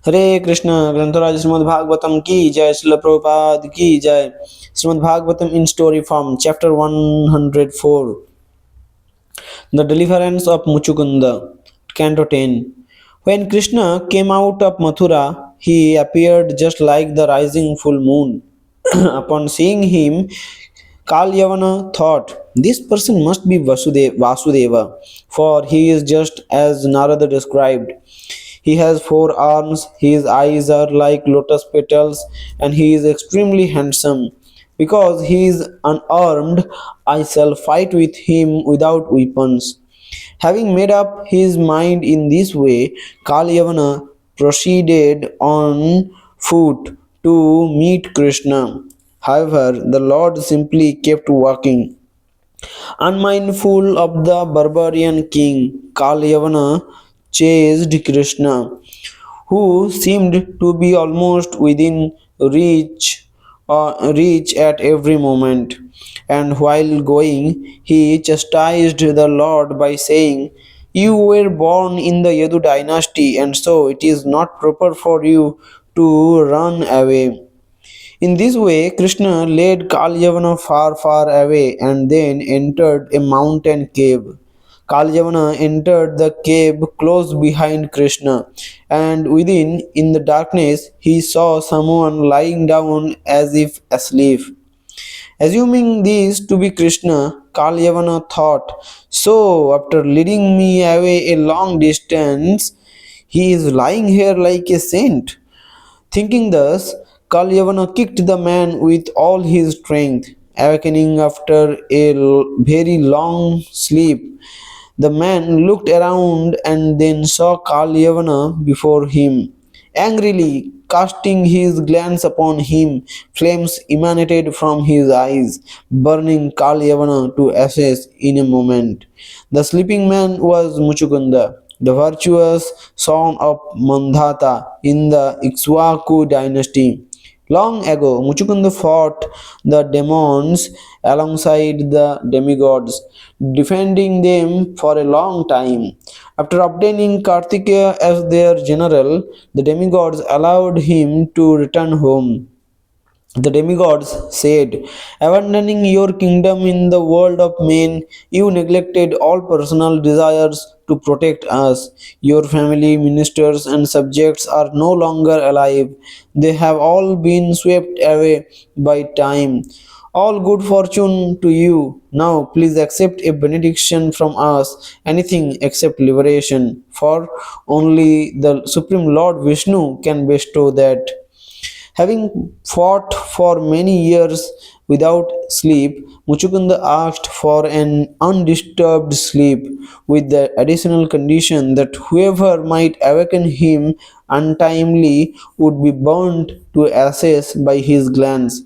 हरे Krishna ग्रंथराज Śrīmad-Bhāgavatam की जय श्रील प्रभुपाद की जय Śrīmad-Bhāgavatam in story form chapter 104 The deliverance of Mucukunda Canto 10 When Krishna came out of Mathura he appeared just like the rising full moon. Upon seeing him Kalyavana thought, this person must be Vasudeva, for he is just as Narada described. He has four arms, his eyes are like lotus petals, and he is extremely handsome. Because he is unarmed, I shall fight with him without weapons. Having made up his mind in this way, Kalyavana proceeded on foot to meet Krishna. However, the Lord simply kept walking. Unmindful of the barbarian king, Kalyavana chased Krishna, who seemed to be almost within reach at every moment. And while going, he chastised the Lord by saying, you were born in the Yadu dynasty, and so it is not proper for you to run away. In this way, Krishna led Kalyavana far, far away and then entered a mountain cave. Kalyavana entered the cave close behind Krishna, and within, in the darkness, he saw someone lying down as if asleep. Assuming this to be Krishna, Kalyavana thought, so after leading me away a long distance, he is lying here like a saint. Thinking thus, Kalyavana kicked the man with all his strength. Awakening after a very long sleep, the man looked around and then saw Kalyavana before him. Angrily casting his glance upon him, flames emanated from his eyes, burning Kalyavana to ashes in a moment. The sleeping man was Mucukunda, the virtuous son of Mandhata in the Ikshvaku dynasty. Long ago, Mucukunda fought the demons alongside the demigods, defending them for a long time. After obtaining Kartikeya as their general, the demigods allowed him to return home. The demigods said, abandoning your kingdom in the world of men, you neglected all personal desires to protect us. Your family, ministers, and subjects are no longer alive. They have all been swept away by time. All good fortune to you. Now, please accept a benediction from us, anything except liberation, for only the Supreme Lord Vishnu can bestow that. Having fought for many years without sleep, Mucukunda asked for an undisturbed sleep, with the additional condition that whoever might awaken him untimely would be burnt to ashes by his glance.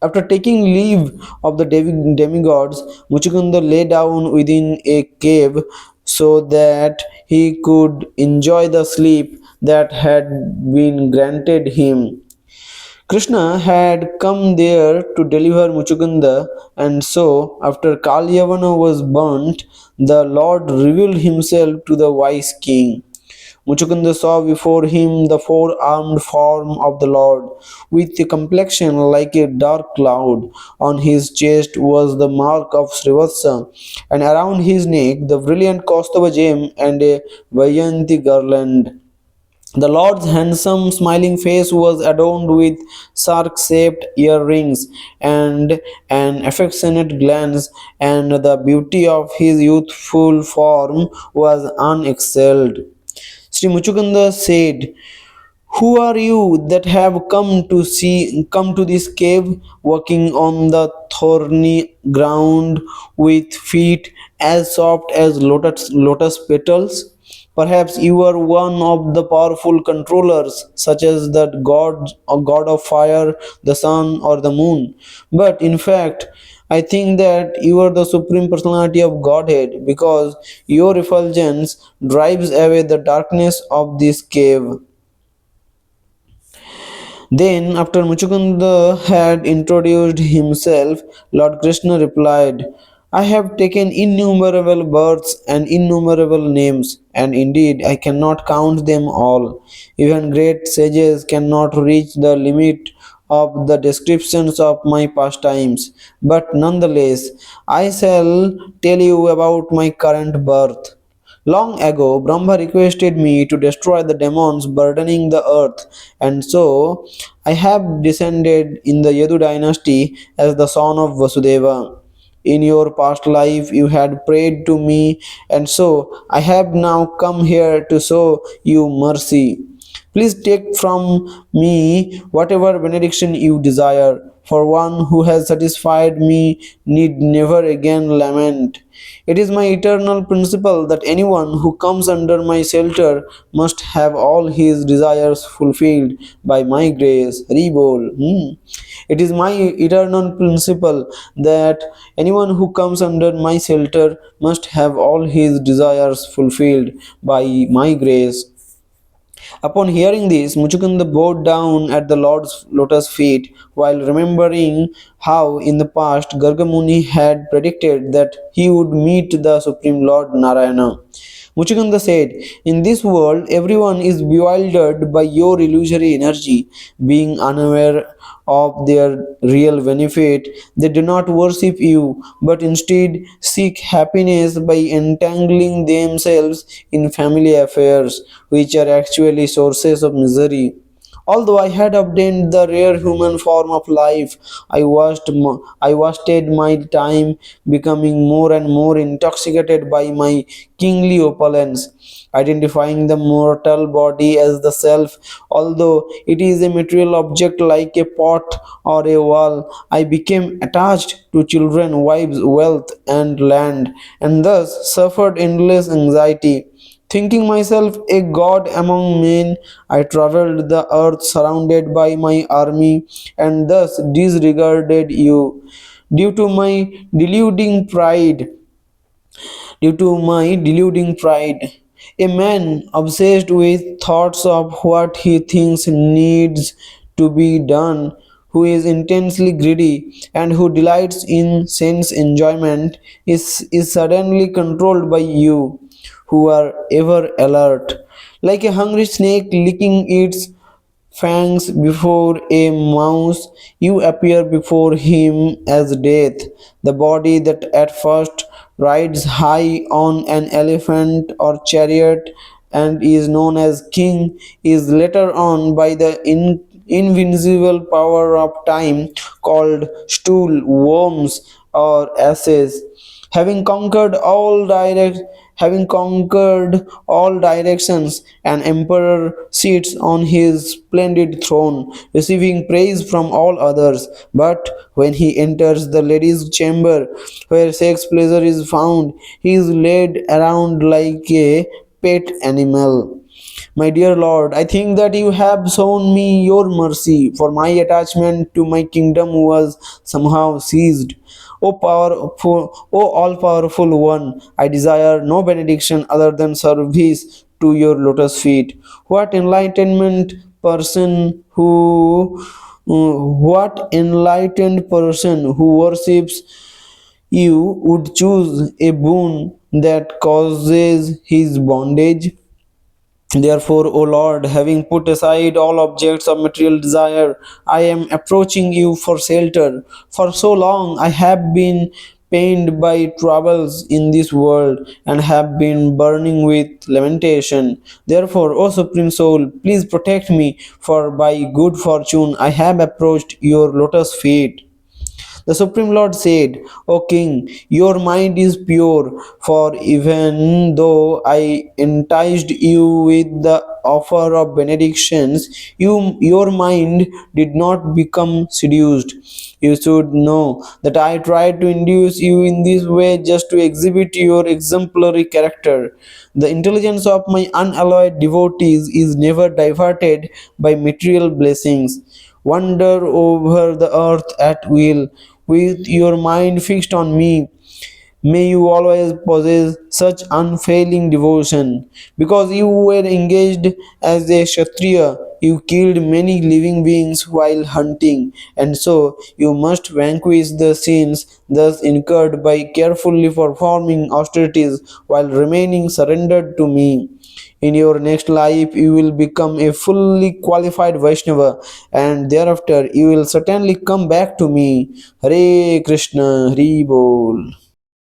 After taking leave of the demigods, Mucukunda lay down within a cave so that he could enjoy the sleep that had been granted him. Krishna had come there to deliver Mucukunda, and so, after Kalyavana was burnt, the Lord revealed himself to the wise king. Mucukunda saw before him the four-armed form of the Lord, with a complexion like a dark cloud. On his chest was the mark of Srivatsa, and around his neck the brilliant Kaustubha gem and a Vayanti garland. The Lord's handsome, smiling face was adorned with sark-shaped earrings and an affectionate glance, and the beauty of his youthful form was unexcelled. Sri Muchukunda said, who are you that have come to this cave, walking on the thorny ground with feet as soft as lotus petals? Perhaps you are one of the powerful controllers, such as the god of fire, the sun, or the moon. But in fact, I think that you are the supreme personality of Godhead, because your effulgence drives away the darkness of this cave. Then, after Muchukunda had introduced himself, Lord Krishna replied, I have taken innumerable births and innumerable names, and indeed I cannot count them all. Even great sages cannot reach the limit of the descriptions of my pastimes. But nonetheless, I shall tell you about my current birth. Long ago, Brahma requested me to destroy the demons burdening the earth, and so I have descended in the Yadu dynasty as the son of Vasudeva. In your past life, you had prayed to me, and so I have now come here to show you mercy. Please take from me whatever benediction you desire, for one who has satisfied me need never again lament. It is my eternal principle that anyone who comes under my shelter must have all his desires fulfilled by my grace. Rebol. It is my eternal principle that anyone who comes under my shelter must have all his desires fulfilled by my grace. Upon hearing this, Mucukunda bowed down at the Lord's lotus feet, while remembering how in the past Gargamuni had predicted that he would meet the Supreme Lord Narayana. Mucukunda said, "In this world, everyone is bewildered by your illusory energy. Being unaware of their real benefit, they do not worship you, but instead seek happiness by entangling themselves in family affairs, which are actually sources of misery. Although I had obtained the rare human form of life, I wasted my time becoming more and more intoxicated by my kingly opulence, identifying the mortal body as the self. Although it is a material object like a pot or a wall, I became attached to children, wives, wealth, and land, and thus suffered endless anxiety. Thinking myself a god among men, I traveled the earth surrounded by my army, and thus disregarded you. Due to my deluding pride, Due to my deluding pride, a man obsessed with thoughts of what he thinks needs to be done, who is intensely greedy and who delights in sense enjoyment, is suddenly controlled by you, who are ever alert. Like a hungry snake licking its fangs before a mouse, you appear before him as death. The body that at first rides high on an elephant or chariot and is known as king is later on by the invincible power of time called stool, worms, or ashes. Having conquered all direct Having conquered all directions, an emperor sits on his splendid throne, receiving praise from all others. But when he enters the lady's chamber, where sex pleasure is found, he is led around like a pet animal. My dear Lord, I think that you have shown me your mercy, for my attachment to my kingdom was somehow seized. O all powerful one, I desire no benediction other than service to your lotus feet. What enlightenment person who what enlightened person who worships you would choose a boon that causes his bondage? Therefore, O Lord, having put aside all objects of material desire, I am approaching you for shelter. For so long I have been pained by troubles in this world and have been burning with lamentation. Therefore, O Supreme Soul, please protect me, for by good fortune I have approached your lotus feet. The Supreme Lord said, O King, your mind is pure, for even though I enticed you with the offer of benedictions, your mind did not become seduced. You should know that I tried to induce you in this way just to exhibit your exemplary character. The intelligence of my unalloyed devotees is never diverted by material blessings. Wander over the earth at will, with your mind fixed on me. May you always possess such unfailing devotion. Because you were engaged as a Kshatriya, You killed many living beings while hunting, and so you must vanquish the sins thus incurred by carefully performing austerities while remaining surrendered to me. In your next life, you will become a fully qualified Vaishnava, and thereafter you will certainly come back to me. Hare Krishna, Hari Bol.